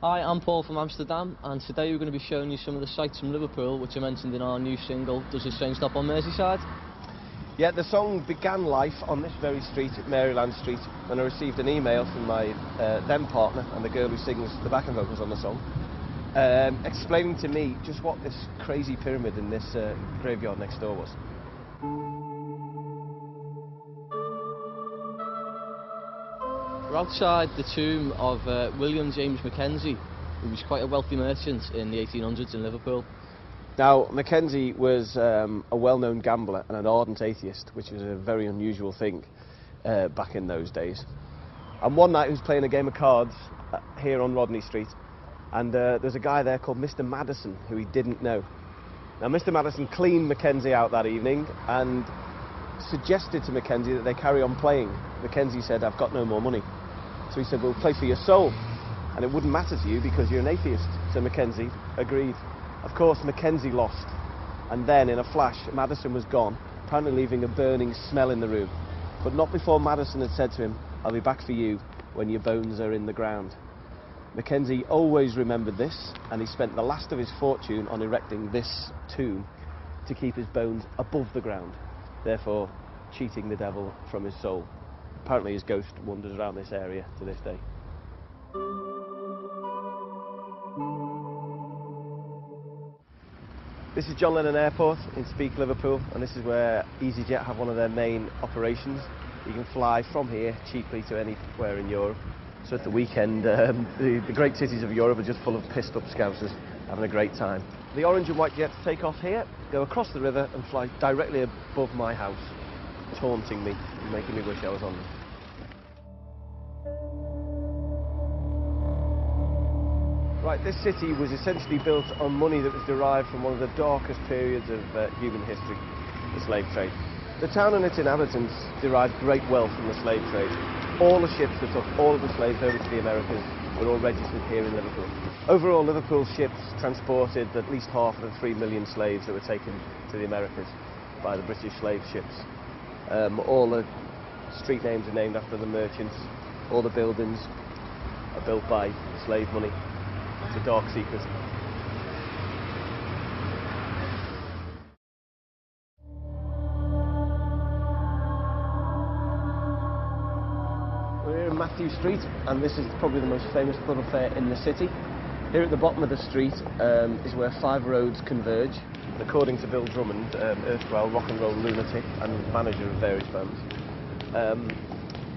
Hi, I'm Paul from Amsterdam, and today we're going to be showing you some of the sights from Liverpool which are mentioned in our new single, Does This Train Stop on Merseyside? Yeah, the song began life on this very street, at Maryland Street, when I received an email from my then partner and the girl who sings the backing vocals on the song, explaining to me just what this crazy pyramid in this graveyard next door was. We're outside the tomb of William James Mackenzie, who was quite a wealthy merchant in the 1800s in Liverpool. Now, Mackenzie was a well-known gambler and an ardent atheist, which was a very unusual thing back in those days. And one night he was playing a game of cards here on Rodney Street, and there's a guy there called Mr. Madison, who he didn't know. Now, Mr. Madison cleaned Mackenzie out that evening and suggested to Mackenzie that they carry on playing. Mackenzie said, "I've got no more money." So he said, "Well, play for your soul, and it wouldn't matter to you because you're an atheist." So Mackenzie agreed. Of course, Mackenzie lost, and then in a flash, Madison was gone, apparently leaving a burning smell in the room. But not before Madison had said to him, "I'll be back for you when your bones are in the ground." Mackenzie always remembered this, and he spent the last of his fortune on erecting this tomb to keep his bones above the ground, therefore cheating the devil from his soul. Apparently his ghost wanders around this area to this day. This is John Lennon Airport in Speke, Liverpool, and this is where EasyJet have one of their main operations. You can fly from here cheaply to anywhere in Europe. So at the weekend, the great cities of Europe are just full of pissed up scousers having a great time. The orange and white jets take off here, go across the river and fly directly above my house, taunting me, making me wish I was on them. Right, this city was essentially built on money that was derived from one of the darkest periods of human history, the slave trade. The town and its inhabitants derived great wealth from the slave trade. All the ships that took all of the slaves over to the Americas were all registered here in Liverpool. Overall, Liverpool ships transported at least half of the 3 million slaves that were taken to the Americas by the British slave ships. All the street names are named after the merchants. All the buildings are built by slave money. It's a dark secret. We're in Matthew Street, and this is probably the most famous thoroughfare in the city. Here at the bottom of the street is where 5 roads converge. And according to Bill Drummond, erstwhile rock and roll lunatic and manager of various bands,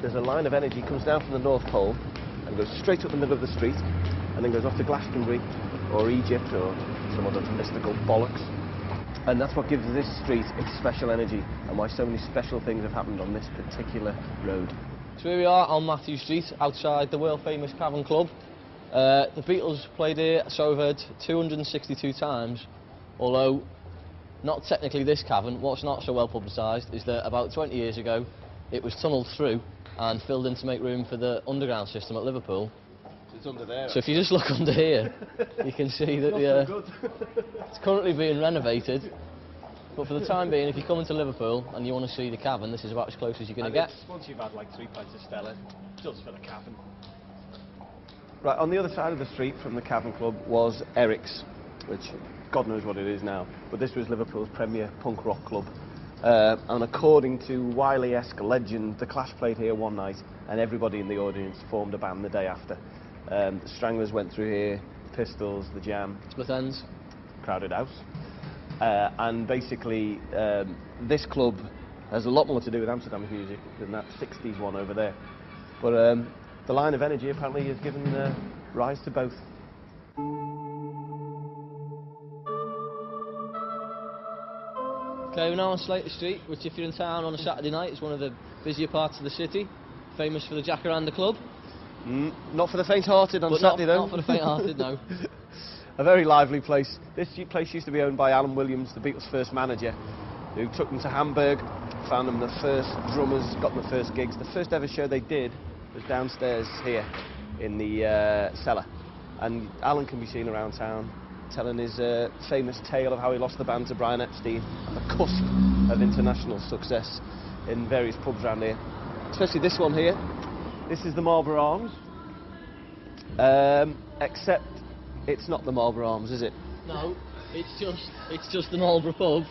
there's a line of energy comes down from the North Pole and goes straight up the middle of the street, and then goes off to Glastonbury or Egypt or some other mystical bollocks. And that's what gives this street its special energy and why so many special things have happened on this particular road. So here we are on Matthew Street, outside the world famous Cavern Club. The Beatles played here, so I've heard, 262 times, although not technically this cavern. What's not so well publicised is that about 20 years ago it was tunnelled through and filled in to make room for the underground system at Liverpool. It's under there. So if you just look under here, you can see that it's currently being renovated. But for the time being, if you come into Liverpool and you want to see the cavern, this is about as close as you're going to get. Once you've had like 3 pints of Stella, just for the cavern. Right, on the other side of the street from the Cavern Club was Eric's, which God knows what it is now. But this was Liverpool's premier punk rock club. And according to Wiley-esque legend, the Clash played here one night and everybody in the audience formed a band the day after. The Stranglers went through here, Pistols, The Jam, Split Ends, Crowded House. And basically, this club has a lot more to do with Amsterdam's music than that 60s one over there. But the line of energy apparently has given rise to both. Okay, we're now on Slater Street, which if you're in town on a Saturday night is one of the busier parts of the city, famous for the Jacaranda Club. Not for the faint-hearted on Saturday though. Not for the faint-hearted, no. A very lively place. This place used to be owned by Alan Williams, the Beatles' first manager, who took them to Hamburg, found them the first drummers, got them the first gigs. The first ever show they did was downstairs here in the cellar. And Alan can be seen around town telling his famous tale of how he lost the band to Brian Epstein at the cusp of international success in various pubs around here. Especially this one here. This is the Marlborough Arms. Except it's not the Marlborough Arms, is it? No, it's just the Marlborough pub,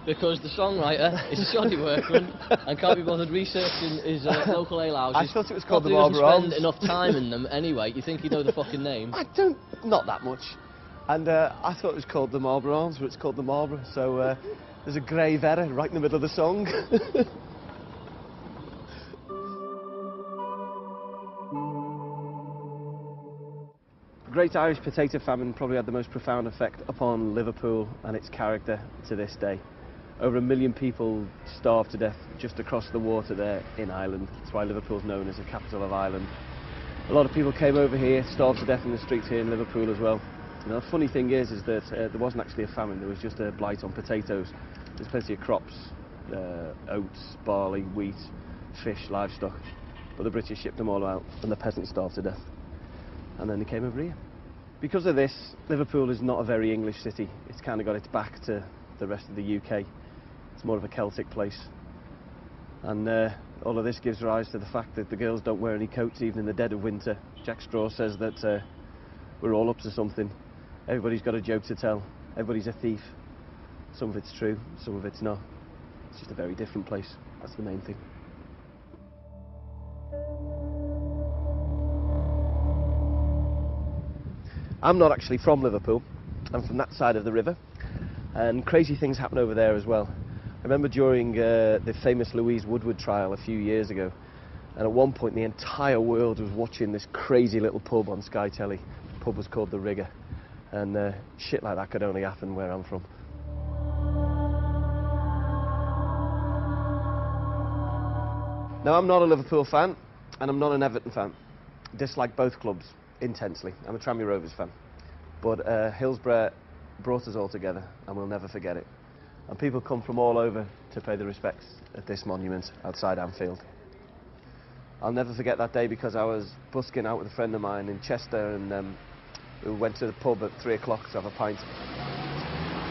because the songwriter is a shoddy workman and can't be bothered researching his local ale houses. I thought it was called the Probably Marlborough Arms. doesn't spend enough time in them anyway. You think he'd know the fucking name? Not that much. And I thought it was called the Marlborough Arms, but it's called the Marlborough. So there's a grave error right in the middle of the song. The Great Irish Potato Famine probably had the most profound effect upon Liverpool and its character to this day. Over 1 million people starved to death just across the water there in Ireland. That's why Liverpool's known as the capital of Ireland. A lot of people came over here, starved to death in the streets here in Liverpool as well. And the funny thing is that there wasn't actually a famine, there was just a blight on potatoes. There's plenty of crops, oats, barley, wheat, fish, livestock. But the British shipped them all out and the peasants starved to death. And then they came over here. Because of this, Liverpool is not a very English city. It's kind of got its back to the rest of the UK. It's more of a Celtic place. And all of this gives rise to the fact that the girls don't wear any coats even in the dead of winter. Jack Straw says that we're all up to something. Everybody's got a joke to tell. Everybody's a thief. Some of it's true, some of it's not. It's just a very different place. That's the main thing. I'm not actually from Liverpool. I'm from that side of the river. And crazy things happen over there as well. I remember during the famous Louise Woodward trial a few years ago, and at one point the entire world was watching this crazy little pub on Sky Telly. The pub was called The Rigger, and shit like that could only happen where I'm from. Now, I'm not a Liverpool fan, and I'm not an Everton fan. Dislike both clubs intensely. I'm a Tranmere Rovers fan. But Hillsborough brought us all together, and we'll never forget it. And people come from all over to pay their respects at this monument outside Anfield. I'll never forget that day because I was busking out with a friend of mine in Chester, and we went to the pub at 3 o'clock to have a pint.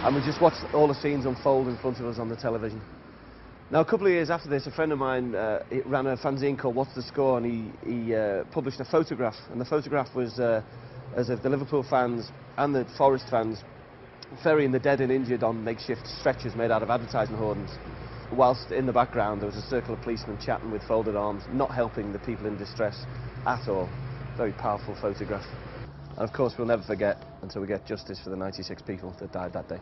And we just watched all the scenes unfold in front of us on the television. Now, a couple of years after this, a friend of mine ran a fanzine called What's the Score, and he published a photograph. And the photograph was as of the Liverpool fans and the Forest fans ferrying the dead and injured on makeshift stretchers made out of advertising hoardings, whilst in the background there was a circle of policemen chatting with folded arms, not helping the people in distress at all. Very powerful photograph. And of course we'll never forget until we get justice for the 96 people that died that day.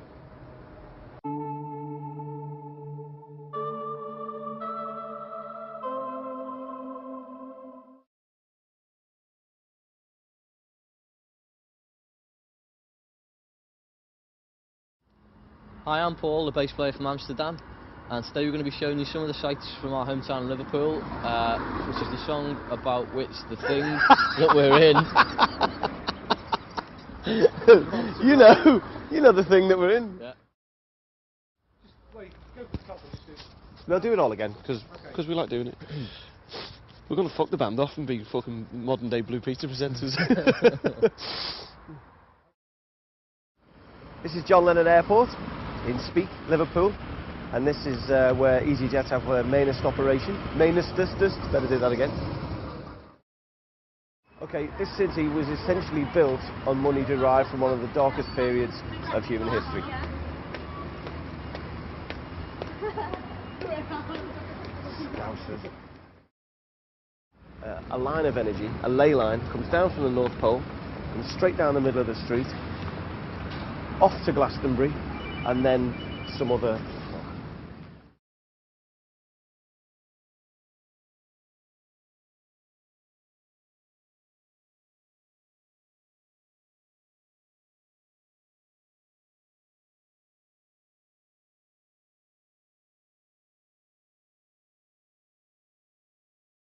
Hi, I'm Paul, the bass player from Amsterdam, and today we're going to be showing you some of the sights from our hometown Liverpool, which is the song about which the thing that we're in. you know the thing that we're in. Yeah. Wait, go for the top. No, do it all again, because we like doing it. We're going to fuck the band off and be fucking modern day Blue Peter presenters. This is John Lennon Airport in Speke, Liverpool, and this is where EasyJet have their mainest operation. Better do that again. Okay, this city was essentially built on money derived from one of the darkest periods of human history. A line of energy, a ley line, comes down from the North Pole and straight down the middle of the street, off to Glastonbury, and then some other